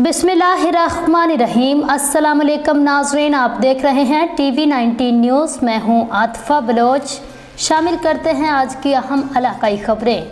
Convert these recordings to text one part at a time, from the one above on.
बिस्मिल्लाहिर्रहमानिर्रहीम। अस्सलाम वालेकुम नाज़रीन, आप देख रहे हैं टीवी 19 न्यूज़। मैं हूं आतिफा बलोच। शामिल करते हैं आज की अहम इलाकाई खबरें।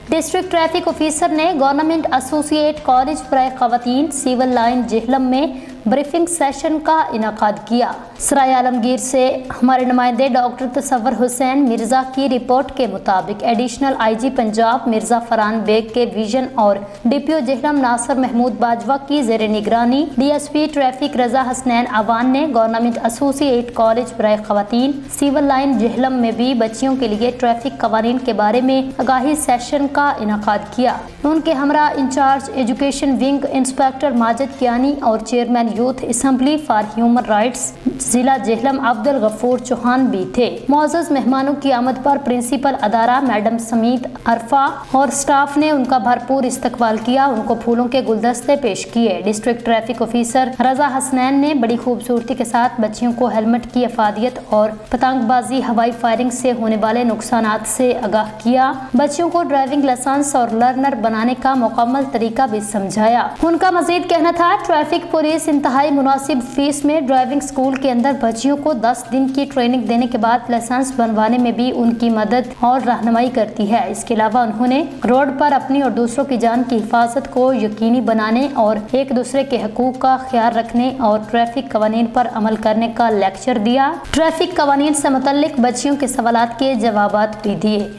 डिस्ट्रिक्ट ट्रैफिक ऑफिसर ने गवर्नमेंट एसोसिएट कॉलेज बराए ख़वातीन सिविल लाइन जेहलम में ब्रीफिंग सेशन का इनाकाद किया। सराय आलमगीर से हमारे नुमाइंदे डॉक्टर तसव्वुर हुसैन मिर्ज़ा की रिपोर्ट के मुताबिक एडिशनल IG पंजाब मिर्ज़ा फरहान बेग के विजन और DPO जेहलम नासिर महमूद बाजवा की ज़ेर निगरानी DSP ट्रैफिक रजा हसनैन अवान ने गवर्नमेंट एसोसिएट कॉलेज बराए ख़वातीन सिविल लाइन जेहलम में भी बच्चियों के लिए ट्रैफिक कवानीन के बारे में आगाही सेशन का इनाकाद किया। उनके हमरा incharge education wing inspector Majid Kiyani और chairman youth assembly for human rights जिला जेहलम अब्दुल गफूर चौहान भी थे। मौजूद मेहमानों की आमद पर प्रिंसिपल अदारा मैडम समीत अरफा और स्टाफ ने उनका भरपूर इस्तकबाल किया। उनको फूलों के गुलदस्ते पेश किए। डिस्ट्रिक्ट ट्रैफिक ऑफिसर रजा हसनैन ने बड़ी खूबसूरती के साथ बच्चियों को हेलमेट की अफादियत और पतंगबाजी हवाई फायरिंग से होने वाले नुकसानात से आगाह किया। बच्चियों को ड्राइविंग लाइसेंस और लर्नर बनाने का मुकम्मल तरीका भी समझाया। उनका मजीद कहना था, ट्रैफिक पुलिस इंतहाई मुनासिब फीस में ड्राइविंग स्कूल के अंदर बच्चियों को 10 दिन की ट्रेनिंग देने के बाद लाइसेंस बनवाने में भी उनकी मदद और रहनुमाई करती है। इसके अलावा उन्होंने रोड पर अपनी और दूसरों की जान की हिफाजत को यकीनी बनाने और एक दूसरे के हकूक का ख्याल रखने और ट्रैफिक कवानीन पर अमल करने का लेक्चर दिया। ट्रैफिक कवानीन से मुतल्लिक बच्चियों के सवालात के जवाबात भी दिए।